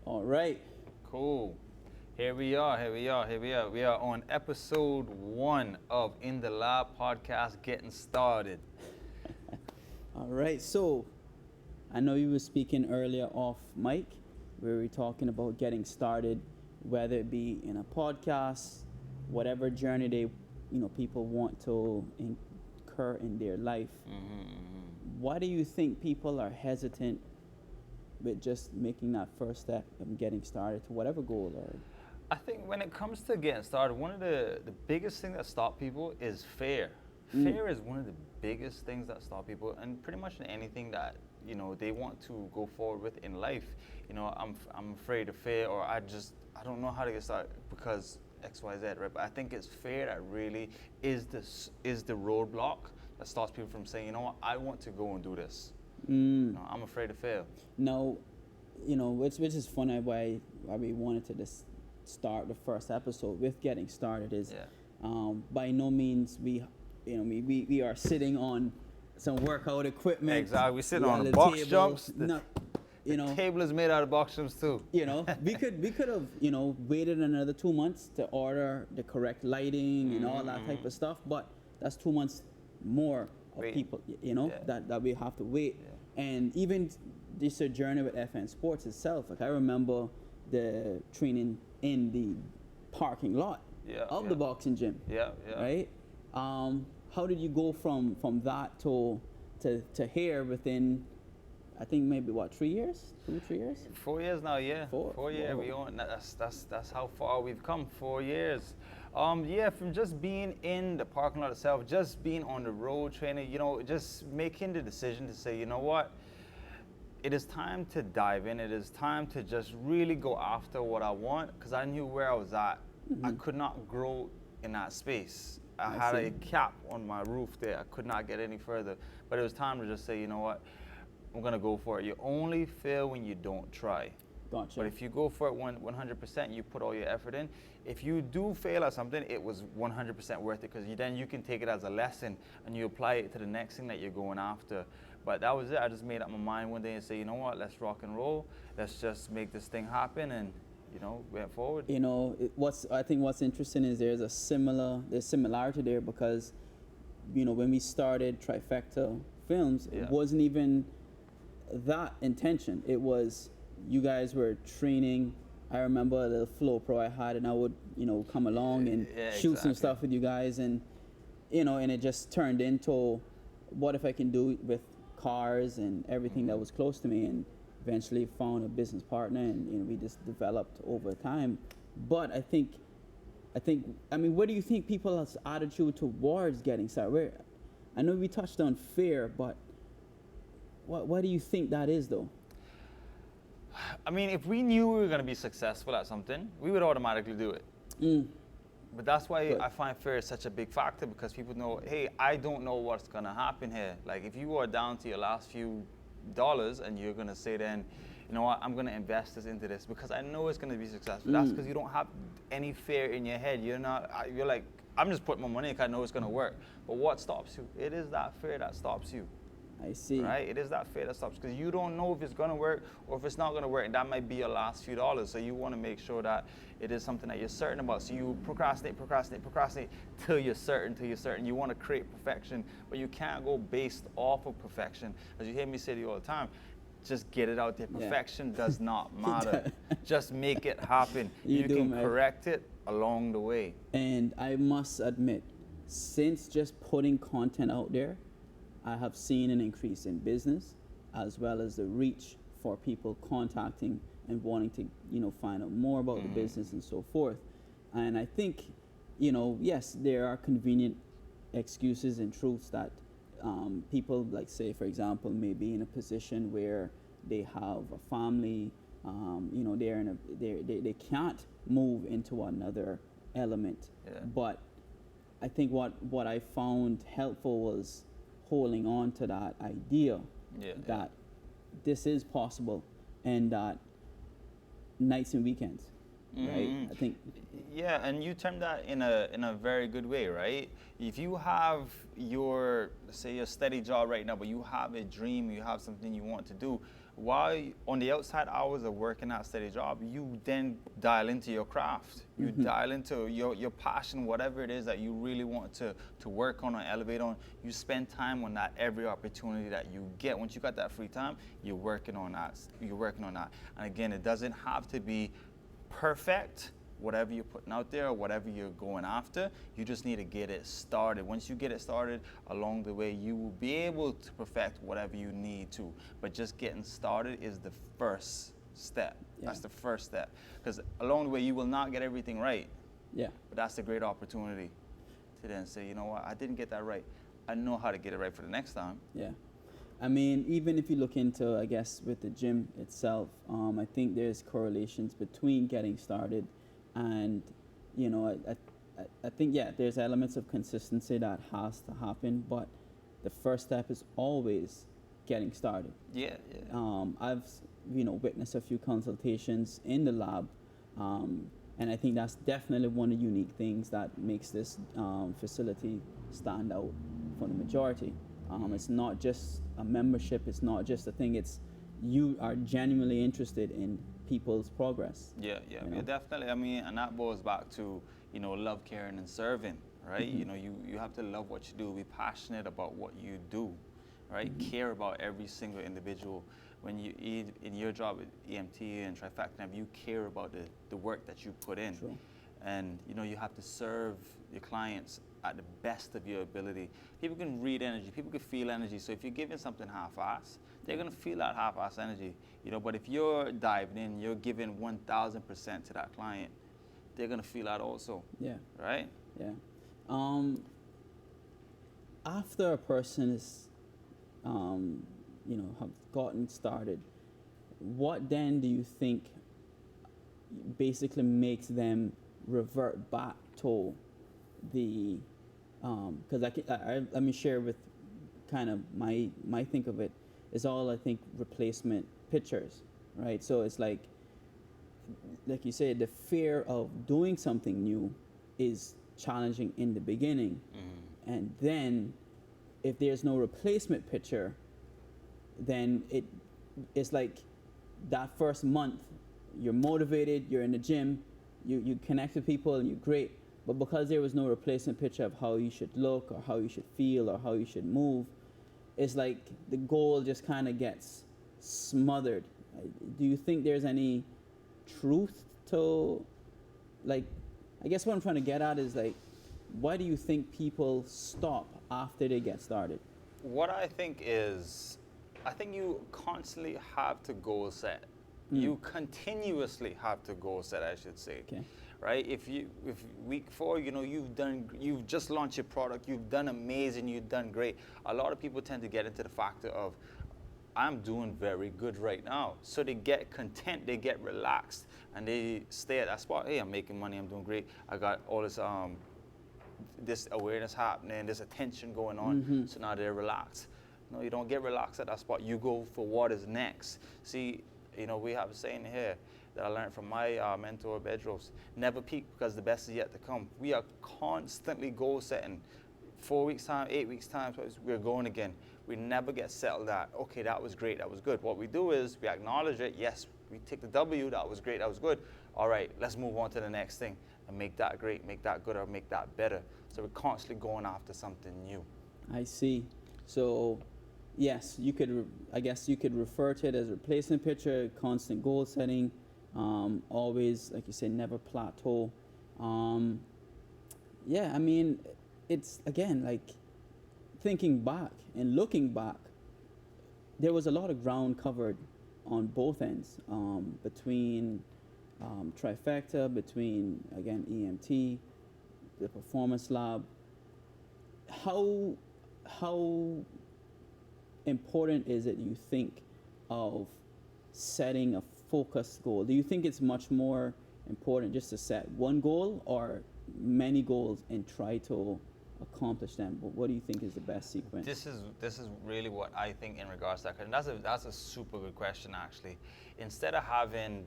All right. Cool. Here we are. We are on episode 1 of In the Lab podcast, getting started. All right. So I know you were speaking earlier off mic where we were talking about getting started, whether it be in a podcast, whatever journey people want to incur in their life. Why do you think people are hesitant with just making that first step and getting started to whatever goal or I think when it comes to getting started, one of the biggest things that stop people is fear. Fear is one of the biggest things that stop people, and pretty much in anything that they want to go forward with in life. I'm afraid of fear, or I don't know how to get started because X, Y, Z, right? But I think it's fear that really is the roadblock that stops people from saying, you know what, I want to go and do this. I'm afraid to fail. Now, which is funny why we wanted to just start the first episode with getting started is by no means we are sitting on some workout equipment. Exactly, we're sitting on the box table, jumps. The Table is made out of box jumps too. We could have waited another 2 months to order the correct lighting and all that type of stuff, but that's 2 months more of people that we have to wait. And even this journey with FN Sports itself, like I remember the training in the parking lot of the boxing gym. Right? How did you go from that to here within, I think maybe 3 years? 2, 3 years? 4 years now, yeah. 4 years. We own that's how far we've come. 4 years. From just being in the parking lot itself, just being on the road training, just making the decision to say, you know what, it is time to dive in. It is time to just really go after what I want, because I knew where I was at. I could not grow in that space. I had a cap on my roof there. I could not get any further. But it was time to just say, you know what, I'm going to go for it. You only fail when you don't try. Gotcha. But if you go for it 100%, you put all your effort in. If you do fail at something, it was 100% worth it, because then you can take it as a lesson and you apply it to the next thing that you're going after. But that was it. I just made up my mind one day and say, you know what, let's rock and roll. Let's just make this thing happen, and went forward. I think what's interesting is there's similarity there, because when we started Trifecta Films, it wasn't even that intention. It was you guys were training. I remember the Flow Pro I had, and I would come along and shoot some stuff with you guys, and and it just turned into what if I can do it with cars and everything that was close to me, and eventually found a business partner, and we just developed over time. But I mean, what do you think people's attitude towards getting started? I know we touched on fear, but what do you think that is, though? I mean, if we knew we were going to be successful at something, we would automatically do it. But that's why I find fear is such a big factor, because people know, hey, I don't know what's going to happen here. Like, if you are down to your last few dollars and you're going to say then, you know what, I'm going to invest this into this because I know it's going to be successful. That's because you don't have any fear in your head. You're like, I'm just putting my money in because I know it's going to work. But what stops you? It is that fear that stops you. I see. Right? It is that fear that stops, because you don't know if it's going to work or if it's not going to work, and that might be your last few dollars. So you want to make sure that it is something that you're certain about. So you procrastinate till you're certain. You want to create perfection, but you can't go based off of perfection. As you hear me say to you all the time, just get it out there. Perfection does not matter. Just make it happen. You can correct it along the way. And I must admit, since just putting content out there, I have seen an increase in business, as well as the reach for people contacting and wanting to, find out more about the business and so forth. And I think, yes, there are convenient excuses and truths that people, like say, for example, may be in a position where they have a family, they can't move into another element. But I think what I found helpful was holding on to that idea that this is possible, and that nights and weekends, right? I think. Yeah, and you termed that in a very good way, right? If you have your steady job right now, but you have a dream, you have something you want to do, while on the outside hours of working that steady job, you then dial into your craft. You dial into your passion, whatever it is that you really want to work on or elevate on. You spend time on that every opportunity that you get. Once you got that free time, you're working on that. And again, it doesn't have to be perfect, whatever you're putting out there or whatever you're going after. You just need to get it started. Once you get it started, along the way, you will be able to perfect whatever you need to. But just getting started is the first step. Yeah. That's the first step. Because along the way, you will not get everything right. Yeah. But that's a great opportunity to then say, you know what, I didn't get that right. I know how to get it right for the next time. Yeah. I mean, even if you look into, I guess, with the gym itself, I think there's correlations between getting started and, you know, I think, yeah, there's elements of consistency that has to happen, but the first step is always getting started. Yeah, yeah. I've, you know, witnessed a few consultations in the lab, and I think that's definitely one of the unique things that makes this facility stand out for the majority. It's not just a membership, it's not just a thing, it's you are genuinely interested in people's progress. Yeah, definitely. I mean, and that goes back to, you know, love, caring, and serving, right? You know, you have to love what you do, be passionate about what you do, right? Care about every single individual. When you in your job at EMT and Trifecta, you care about the work that you put in. True. And, you know, you have to serve your clients at the best of your ability. People can read energy, people can feel energy. So if you're giving something half-ass, they're gonna feel that half-ass energy, you know. But if you're diving in, you're giving 1,000% to that client, they're gonna feel that also. Yeah. Right? Yeah. After a person is, you know, have gotten started, what then do you think basically makes them revert back to the, because let me share with kind of my think of it, is all I think replacement pictures, right? So it's like you said, the fear of doing something new is challenging in the beginning. And then if there's no replacement picture, then it's like that first month, you're motivated, you're in the gym, you connect with people and you're great, but because there was no replacement picture of how you should look or how you should feel or how you should move, it's like the goal just kind of gets smothered. Do you think there's any truth to, like, I guess what I'm trying to get at is, like, why do you think people stop after they get started? What I think is, I think you constantly have to goal set. You continuously have to goal set, I should say. Okay. Right? If week 4, you know, you've just launched your product, you've done amazing, you've done great. A lot of people tend to get into the factor of, I'm doing very good right now. So they get content, they get relaxed, and they stay at that spot. Hey, I'm making money, I'm doing great. I got all this this awareness happening, this attention going on. So now they're relaxed. No, you don't get relaxed at that spot. You go for what is next. See, you know, we have a saying here that I learned from my mentor, Bedros: never peak because the best is yet to come. We are constantly goal setting. 4 weeks time, 8 weeks time, so we're going again. We never get settled at, okay, that was great, that was good. What we do is we acknowledge it. Yes, we take the W, that was great, that was good. All right, let's move on to the next thing and make that great, make that good, or make that better. So we're constantly going after something new. I see. So yes, I guess you could refer to it as replacement picture, constant goal setting, always, like you said, never plateau. Yeah, I mean, it's, again, like, thinking back and looking back, there was a lot of ground covered on both ends, between Trifecta, between, again, EMT, the performance lab. How important is it, you think, of setting a focused goal? Do you think it's much more important just to set one goal or many goals and try to accomplish them? But what do you think is the best sequence? This is really what I think in regards to that, and that's a super good question, actually. Instead of having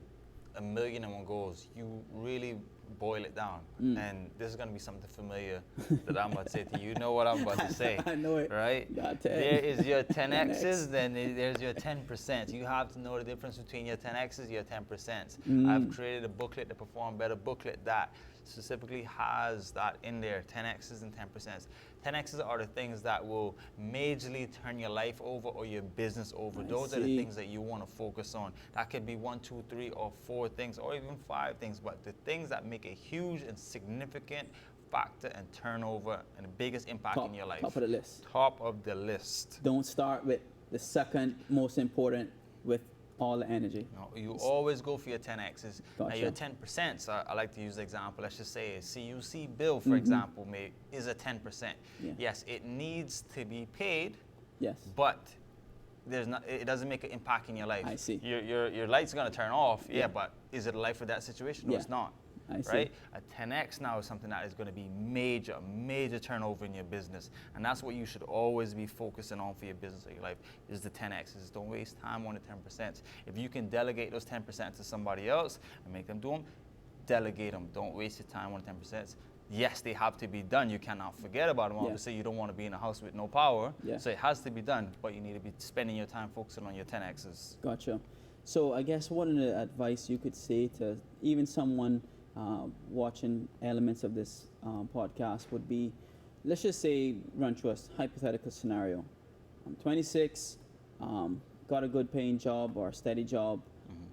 1,000,001 goals, you really boil it down. And this is going to be something familiar that I'm about to say to you. You know what I'm about to say. I know it. Right? There is your 10Xs, then there's your 10%. You have to know the difference between your 10Xs, your 10%. I've created a booklet, the Perform Better booklet, that specifically has that in there, 10Xs and 10%. 10Xs are the things that will majorly turn your life over or your business over. Those are the things that you want to focus on. That could be 1, 2, 3, or 4 things, or even 5 things, but the things that make a huge and significant factor and turnover and the biggest impact in your life. Top of the list. Top of the list. Don't start with the second most important with all the energy. No, you always go for your 10Xs. Gotcha. Now your 10%, so I like to use the example, let's just say a CUC bill, for example, is a 10%. Yeah. Yes, it needs to be paid, Yes. but it doesn't make an impact in your life. I see. Your light's gonna turn off, but is it a life for that situation? No, it's not. I see. Right? A 10X now is something that is going to be major turnover in your business. And that's what you should always be focusing on for your business or your life, is the 10Xs. Don't waste time on the 10%. If you can delegate those 10% to somebody else and make them do them, delegate them. Don't waste your time on the 10%. Yes, they have to be done. You cannot forget about them. Obviously, you don't want to be in a house with no power. So it has to be done, but you need to be spending your time focusing on your 10Xs. Gotcha. So I guess one of the advice you could say to even someone watching elements of this podcast would be, let's just say, run through a hypothetical scenario. I'm 26, got a good paying job or a steady job,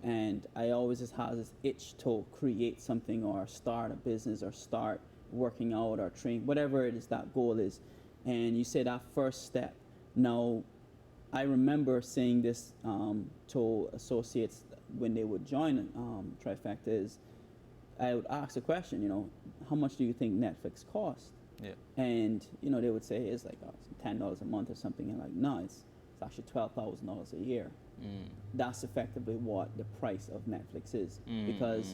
and I always just have this itch to create something or start a business or start working out or train, whatever it is that goal is. And you say that first step. Now, I remember saying this to associates when they would join Trifecta is, I would ask a question, how much do you think Netflix costs? Yeah. And, they would say it's like $10 a month or something. And like, no, it's actually $12,000 a year. That's effectively what the price of Netflix is. Because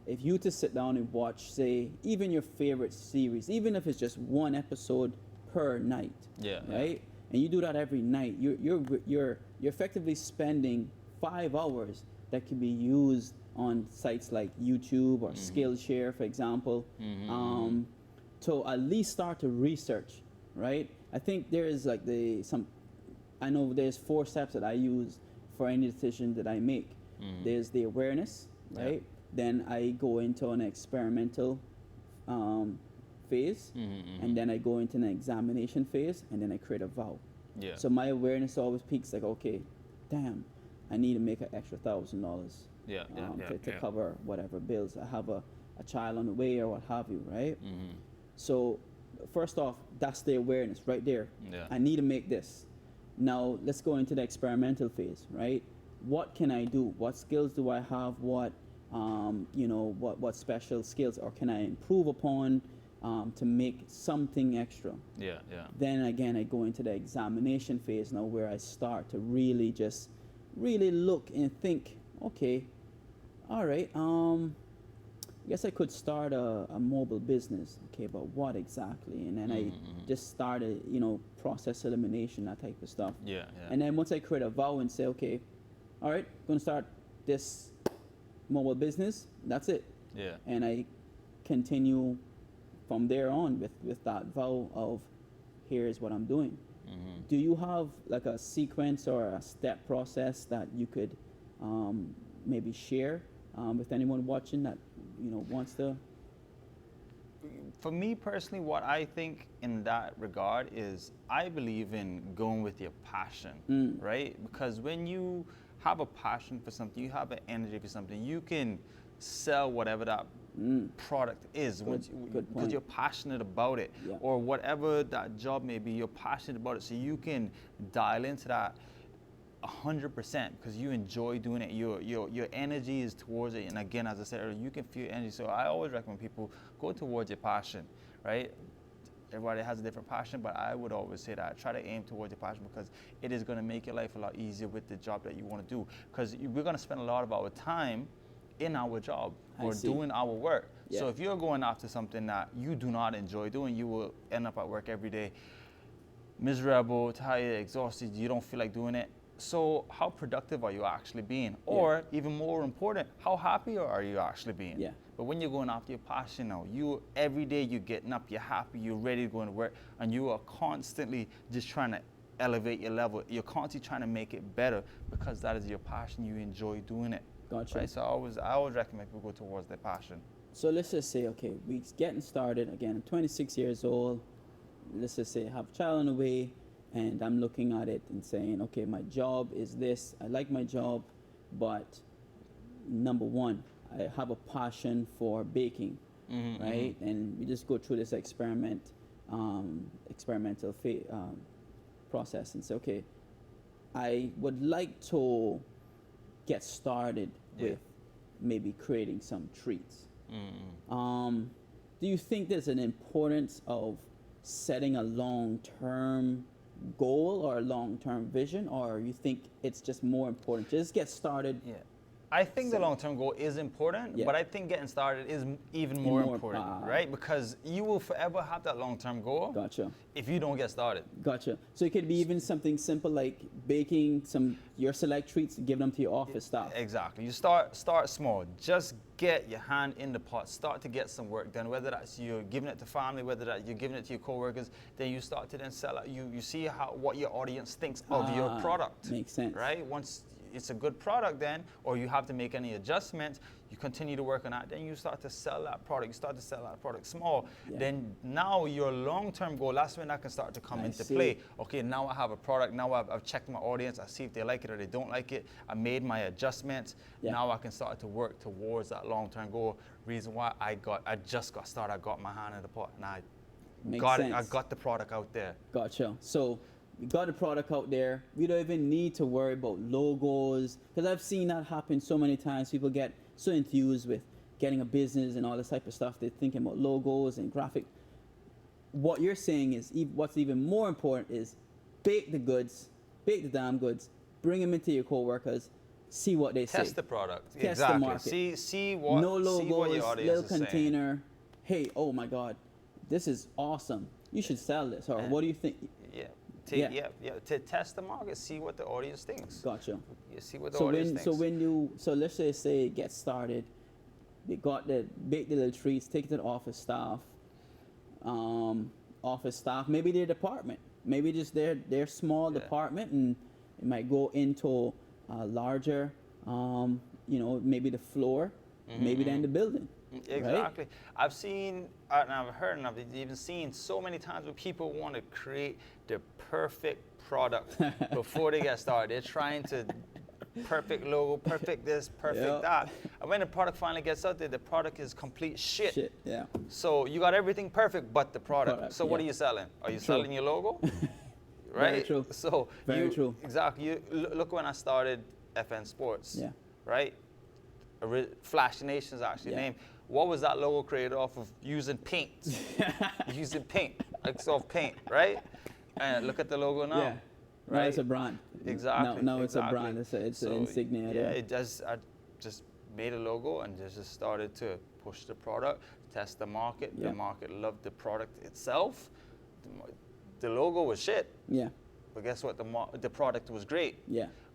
if you to sit down and watch, say, even your favorite series, even if it's just one episode per night, right? And you do that every night, you're effectively spending 5 hours that can be used on sites like YouTube or Skillshare, for example, to at least start to research, right? I think there is like I know there's 4 steps that I use for any decision that I make. There's the awareness, right? Then I go into an experimental phase, and then I go into an examination phase, and then I create a vow. So my awareness always peaks like, okay, damn, I need to make an extra $1,000 to cover whatever bills. I have a child on the way or what have you, right? So first off, that's the awareness right there. I need to make this. Now let's go into the experimental phase, right? What can I do? What skills do I have? What what special skills or can I improve upon to make something extra? Then again, I go into the examination phase now, where I start to really look and think, okay, all right, I guess I could start a mobile business. Okay, but what exactly? And then I just started, process elimination, that type of stuff. And then once I create a vow and say, okay, all right, I'm going to start this mobile business, that's it. And I continue from there on with that vow of, here's what I'm doing. Do you have like a sequence or a step process that you could maybe share with anyone watching that wants to? For me personally, what I think in that regard is, I believe in going with your passion, right? Because when you have a passion for something, you have an energy for something, you can sell whatever that product is because you're passionate about it, or whatever that job may be, you're passionate about it, so you can dial into that 100% because you enjoy doing it. Your energy is towards it, and again, as I said earlier, you can feel energy. So I always recommend people go towards your passion, right? Everybody has a different passion, but I would always say that try to aim towards your passion, because it is going to make your life a lot easier with the job that you want to do, because we're going to spend a lot of our time in our job or doing our work. So if you're going after something that you do not enjoy doing, you will end up at work every day miserable, tired, exhausted. You don't feel like doing it. So how productive are you actually being? Or even more important, how happy are you actually being? Yeah. But when you're going after your passion now, every day you're getting up, you're happy, you're ready to go into work, and you are constantly just trying to elevate your level. You're constantly trying to make it better because that is your passion. You enjoy doing it. Gotcha. Right? So I always recommend people go towards their passion. So let's just say, okay, we're getting started. Again, I'm 26 years old. Let's just say I have a child on the way, and I'm looking at it and saying, okay, my job is this. I like my job, but number one, I have a passion for baking, right? And we just go through this experimental process and say, okay, I would like to get started with maybe creating some treats. Do you think there's an importance of setting a long-term goal or a long-term vision, or you think it's just more important just get started? I think the long-term goal is important, but I think getting started is even more important, right? Because you will forever have that long-term goal. Gotcha. If you don't get started. Gotcha. So it could be even something simple like baking your select treats and give them to your office staff. Exactly. You start small. Just get your hand in the pot. Start to get some work done. Whether that's you're giving it to family, whether that you're giving it to your coworkers, then you start to then sell it. You see what your audience thinks of your product. Makes sense. Right? Once it's a good product then, or you have to make any adjustments, you continue to work on that, then you start to sell that product. You start to sell that product small. Then now your long-term goal, that's when that can start to come into play. Okay, now I have a product. Now I've checked my audience. I see if they like it or they don't like it. I made my adjustments. Now I can start to work towards that long-term goal. Reason why I just got started. I got my hand in the pot, and I got the product out there. Gotcha. So we got the product out there. We don't even need to worry about logos, because I've seen that happen so many times. People get so enthused with getting a business and all this type of stuff. They're thinking about logos and graphic. What you're saying is, what's even more important is bake the goods, bake the damn goods, bring them into your coworkers, see what they say. Test the product. Test exactly. the market. See what no logos, see what your audience little is container. Saying. Hey, oh my God, this is awesome. You should sell this. Or what do you think? To test the market, see what the audience thinks. Gotcha. You see what the audience thinks. So let's just say get started, they bake the little treats, take it to the office staff, maybe their department, maybe just their small department, and it might go into a larger, maybe the floor, maybe then the building. Exactly. Right? I've seen, and I've heard, and I've even seen so many times where people want to create the perfect product before they get started. They're trying to perfect logo, perfect this, perfect that. And when the product finally gets out there, the product is complete shit. So you got everything perfect but the product. So what are you selling? Are you selling your logo? Right? Very true. So Very true. Exactly. Look when I started FN Sports. Right? Flash Nation's actually named. What was that logo created off of? Using paint. Using paint. Like soft paint, right? And look at the logo now. Right? Now it's a brand. Exactly. Now it's a brand. It's an insignia. Yeah, it does. I just made a logo and just started to push the product, test the market. The market loved the product itself. The logo was shit. But guess what? The product was great.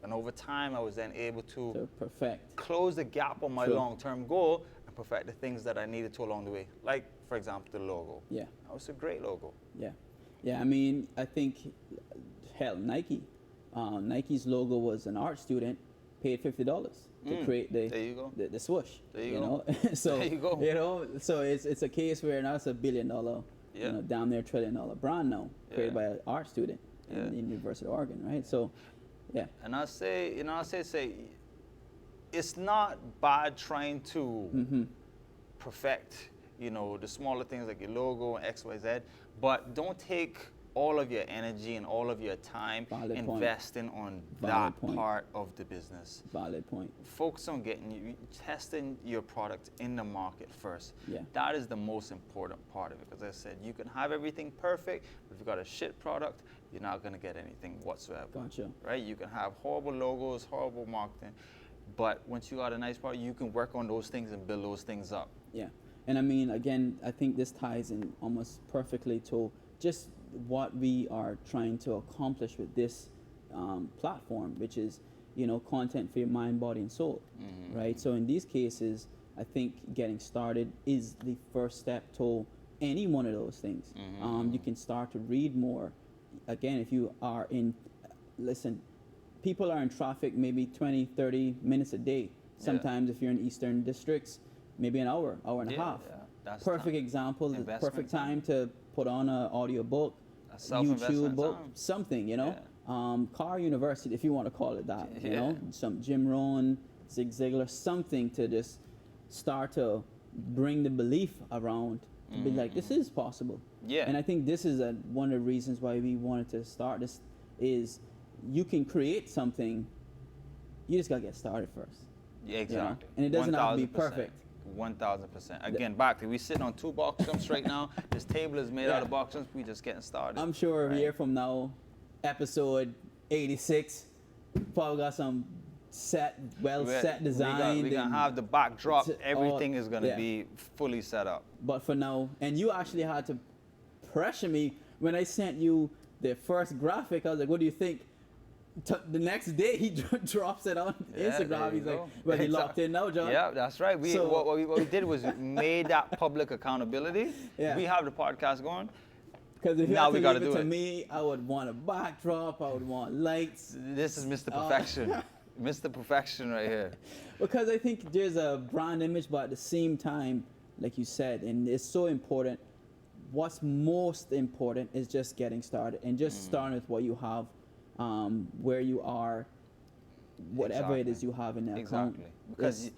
And over time, I was then able to close the gap on my long-term goal and perfect the things that I needed to along the way. Like, for example, the logo. That was a great logo. I mean, I think, hell, Nike. Nike's logo was an art student paid $50 to create the swoosh. There you go. So, there you go. So it's a case where now it's $1 billion, down there $1 trillion brand now, created by an art student in the University of Oregon, right? So, And I say, it's not bad trying to perfect, the smaller things like your logo and X, Y, Z, but don't take all of your energy and all of your time investing on that part of the business. Valid point. Focus on testing your product in the market first. That is the most important part of it, because as I said, you can have everything perfect, but if you've got a shit product, you're not going to get anything whatsoever. Gotcha. Right? You can have horrible logos, horrible marketing, but once you got a nice product, you can work on those things and build those things up. And I mean, again, I think this ties in almost perfectly to just what we are trying to accomplish with this platform, which is, content for your mind, body, and soul, right? So in these cases, I think getting started is the first step to any one of those things. You can start to read more. Again, if you are listen, people are in traffic maybe 20, 30 minutes a day. Sometimes if you're in Eastern districts, maybe an hour and a half. That's perfect example, the perfect time to put on an audio book, a YouTube book, something, Car University, if you want to call it that, some Jim Rohn, Zig Ziglar, something to just start to bring the belief around, to be like, this is possible. And I think this is one of the reasons why we wanted to start this, is you can create something, you just got to get started first. Yeah, exactly. And it doesn't have to be perfect. 1,000%. Again, back to, we sitting on 2 box jumps right now. This table is made out of box jumps. We just getting started. I'm sure a year from now, episode 86, probably got some set design. We're going to have the backdrop. Everything is going to be fully set up. But for now, and you actually had to pressure me when I sent you the first graphic. I was like, what do you think? The next day he drops it on Instagram. He's like, well, he locked in now, John. Yeah, that's right. What we did was made that public accountability. We have the podcast going. Because if you had to leave it to me, I would want a backdrop, I would want lights. This is Mr. Perfection. Mr. Perfection right here. Because I think there's a brand image, but at the same time, like you said, and it's so important, what's most important is just getting started and just starting with what you have. Where you are, whatever it is you have in that account. Because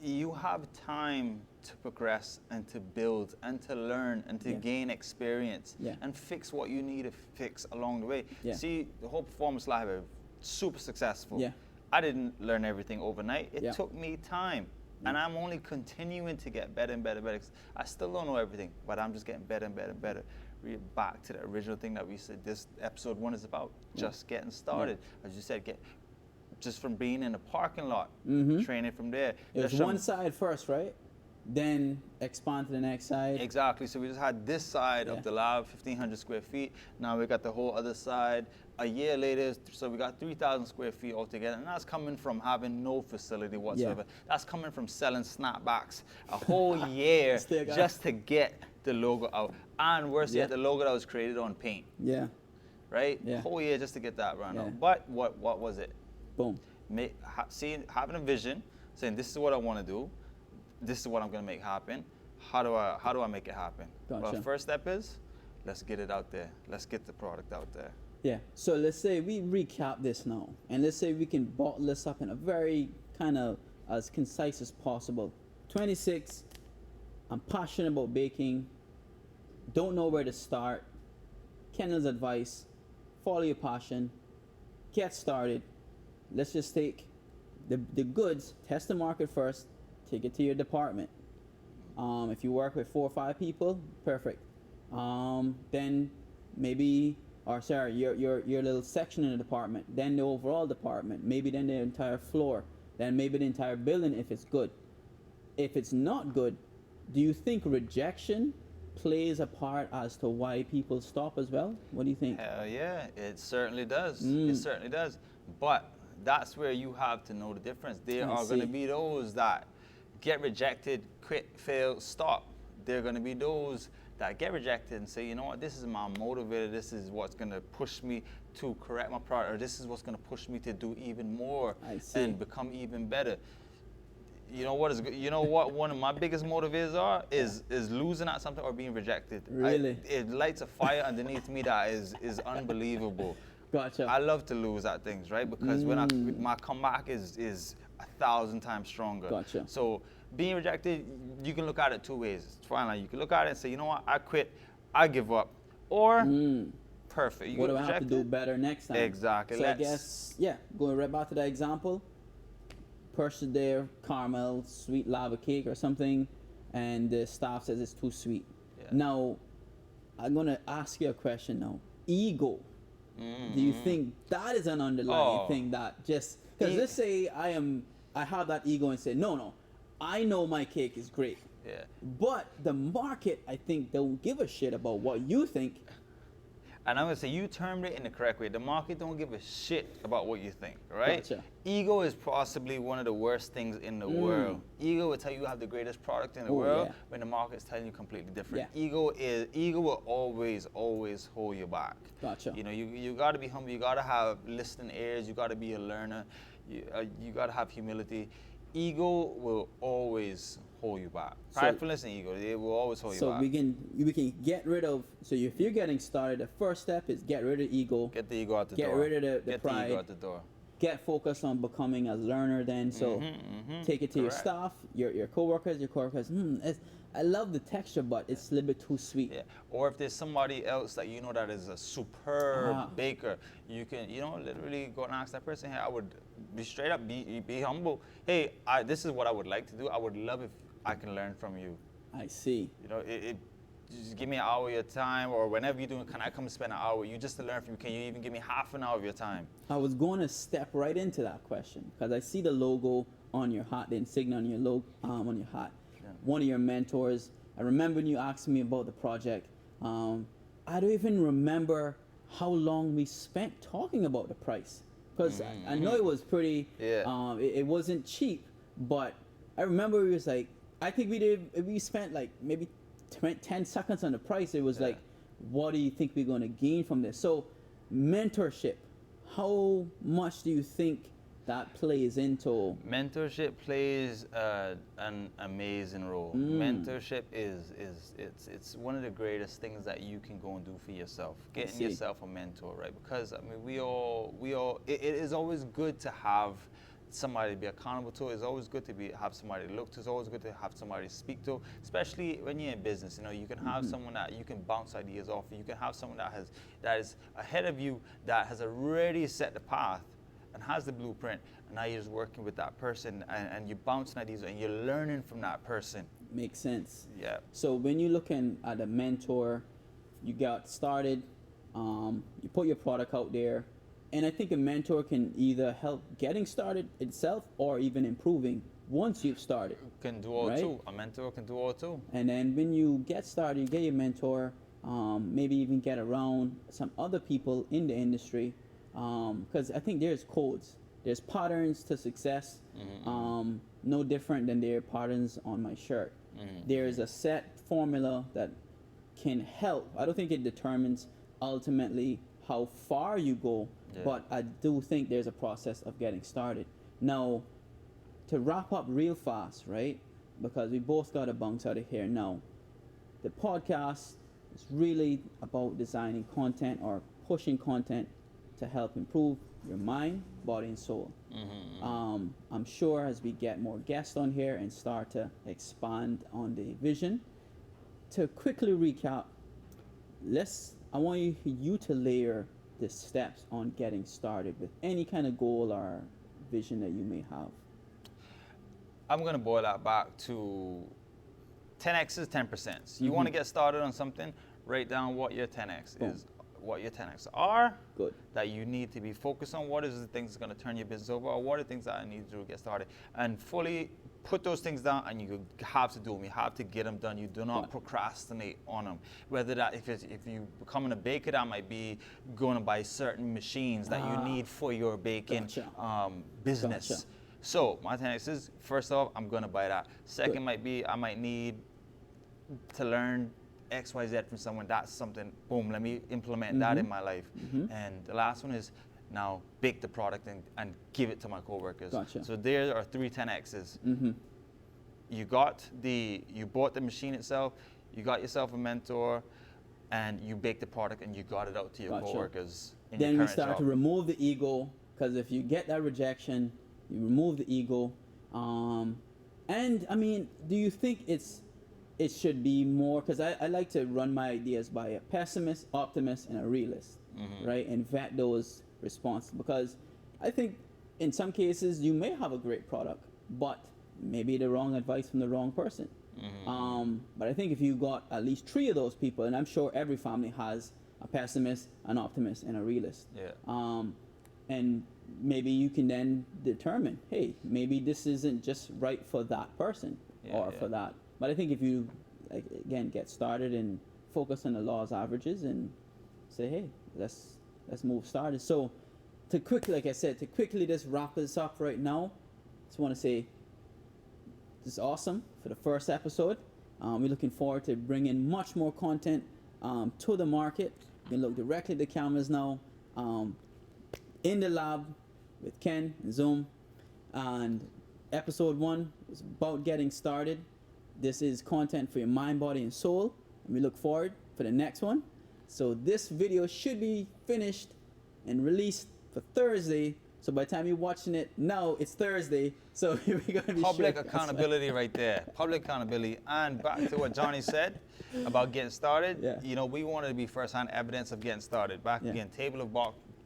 you have time to progress and to build and to learn and to gain experience and fix what you need to fix along the way. See, the whole Performance Lab is super successful. I didn't learn everything overnight. It took me time. And I'm only continuing to get better and better and better. I still don't know everything, but I'm just getting better and better and better. We're back to the original thing that we said this episode 1 is about, just getting started. As you said, just from being in the parking lot, training from there. It was one side first, right? Then expand to the next side. Exactly. So we just had this side of the lab, 1,500 square feet. Now we got the whole other side. A year later, so we got 3,000 square feet altogether. And that's coming from having no facility whatsoever. That's coming from selling snapbacks a whole year just to get the logo out. And worse yet, the logo that was created on paint. Right? Whole year just to get that run out. But what was it? Boom. Having a vision, saying this is what I want to do. This is what I'm going to make happen. How do I make it happen? Well, first step is, let's get it out there. Let's get the product out there. Yeah. So let's say we recap this now, and let's say we can bottle this up in a very kind of as concise as possible. 26. I'm passionate about baking. Don't know where to start. Kendall's advice: follow your passion. Get started. Let's just take the goods. Test the market first. Take it to your department. If you work with 4 or 5 people, perfect. Then maybe, your little section in the department. Then the overall department. Maybe then the entire floor. Then maybe the entire building if it's good. If it's not good, do you think rejection plays a part as to why people stop as well? What do you think? Hell yeah, it certainly does. It certainly does. But that's where you have to know the difference. There are going to be those that get rejected, quit, fail, stop. There are going to be those that get rejected and say, you know what, this is my motivator. This is what's going to push me to correct my product, or this is what's going to push me to do even more and become even better. You know what one of my biggest motivators is losing at something or being rejected. Really? It lights a fire underneath me that is unbelievable. Gotcha. I love to lose at things, right? Because when my comeback is 1,000 times stronger. Gotcha. So being rejected, you can look at it 2 ways. It's fine. Like, you can look at it and say, you know what, I quit, I give up, or perfect. What do I have to do better next time? Exactly. So I guess, going right back to that example, person there, caramel, sweet lava cake or something, and the staff says it's too sweet. Now, I'm going to ask you a question now. Ego. Do you think that is an underlying thing that just, because let's say I have that ego and say, no, I know my cake is great. But the market, I think, don't give a shit about what you think. And I'm gonna say you termed it in the correct way. The market don't give a shit about what you think, right? Gotcha. Ego is possibly one of the worst things in the world. Ego will tell you have the greatest product in the world when the market's telling you completely different. Yeah. Ego will always hold you back. Gotcha. You know, you gotta be humble. You gotta have listening ears. You gotta be a learner. You gotta have humility. Ego will always hold you back. Pridefulness and ego, they will always hold you back. So we can get rid of. So if you're getting started, the first step is get rid of ego. Get the ego out the door. Get rid of the Get pride. the ego out the door. Get focused on becoming a learner. Then take it to your staff, your coworkers. I love the texture, but it's a little bit too sweet. Yeah. Or if there's somebody else that you know that is a superb baker, you can, literally go and ask that person. Hey, I would be straight up, be humble. Hey, this is what I would like to do. I would love if I can learn from you. I see. Just give me an hour of your time, or whenever you're doing, can I come spend an hour with you just to learn from you? Can you even give me half an hour of your time? I was going to step right into that question because I see the logo on your hat, the insignia on your logo on your hat. Yeah. One of your mentors. I remember when you asked me about the project. I don't even remember how long we spent talking about the price because I know it was pretty. Yeah. It wasn't cheap, but I remember it was like I think we spent like maybe 10 seconds on the price. It was like, what do you think we're going to gain from this? So mentorship, how much do you think that plays into? Mentorship plays an amazing role. Mentorship it's one of the greatest things that you can go and do for yourself. Getting yourself a mentor, right? Because I mean, we all it is always good to have somebody to be accountable to. It's always good to have somebody to look to. It's always good to have somebody to speak to, especially when you're in business. You can have someone that you can bounce ideas off of. You can have someone that is ahead of you, that has already set the path and has the blueprint, and now you're just working with that person and you're bouncing ideas and you're learning from that person. Makes sense. Yeah. So when you're looking at a mentor, you got started, you put your product out there, and I think a mentor can either help getting started itself or even improving once you've started. Can do all too. A mentor can do all too. And then when you get started, you get your mentor, maybe even get around some other people in the industry, because I think there's codes. There's patterns to success, no different than there are patterns on my shirt. There's a set formula that can help. I don't think it determines ultimately how far you go, but I do think there's a process of getting started. Now, to wrap up real fast, right? Because we both got to bounce out of here now. The podcast is really about designing content or pushing content to help improve your mind, body, and soul. I'm sure as we get more guests on here and start to expand on the vision, to quickly recap, I want you to layer the steps on getting started with any kind of goal or vision that you may have. I'm going to boil that back to 10X is 10%. You want to get started on something, write down what your 10X is, what your 10X are. Good. That you need to be focused on. What is the things that's going to turn your business over, or what are the things that I need to do to get started? And fully put those things down, and you have to do them. You have to get them done. You do not procrastinate on them. Whether that, if you becoming a baker, that might be going to buy certain machines that you need for your baking business. So my 10X is, first off, I'm going to buy that. Second might be, I might need to learn XYZ from someone. That's something, boom, let me implement that in my life. And the last one is now bake the product and give it to my coworkers. So there are 3 10Xs. You bought the machine itself, you got yourself a mentor, and you baked the product and you got it out to your coworkers. Then we start to remove the ego, because if you get that rejection, you remove the ego. And I mean, do you think it should be more, because I like to run my ideas by a pessimist, optimist, and a realist, right? And vet those responses, because I think in some cases you may have a great product, but maybe the wrong advice from the wrong person. But I think if you got at least 3 of those people, and I'm sure every family has a pessimist, an optimist, and a realist. And maybe you can then determine, hey, maybe this isn't just right for that person for that. But I think if you, again, get started and focus on the law's averages and say, hey, let's move started. So to quickly just wrap this up right now, just want to say this is awesome for the first episode. We're looking forward to bringing much more content to the market. You can look directly at the cameras now, in the lab with Ken and Zoom. And episode 1 is about getting started. This is content for your mind, body, and soul. And we look forward for the next one. So this video should be finished and released for Thursday. So by the time you're watching it now, it's Thursday. So we're going to be public accountability right there. Public accountability. And back to what Johnny said about getting started. Yeah. You know, we wanted to be first-hand evidence of getting started. Back again, table of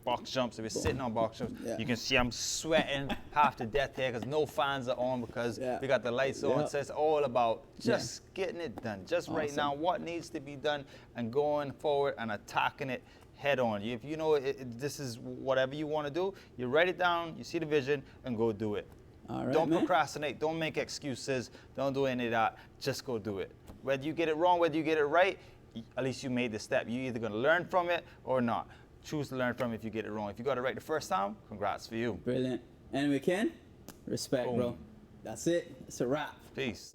box jumps. If we're sitting on box jumps, you can see I'm sweating half to death here because no fans are on because we got the lights on. So it's all about just getting it done. Just right now, what needs to be done and going forward and attacking it head on. If you know this is whatever you want to do, you write it down, you see the vision, and go do it. All right, don't procrastinate. Don't make excuses. Don't do any of that. Just go do it. Whether you get it wrong, whether you get it right, at least you made the step. You're either going to learn from it or not. Choose to learn from it if you get it wrong. If you got it right the first time, congrats for you. Brilliant. And we can respect, bro. That's it. It's a wrap. Peace.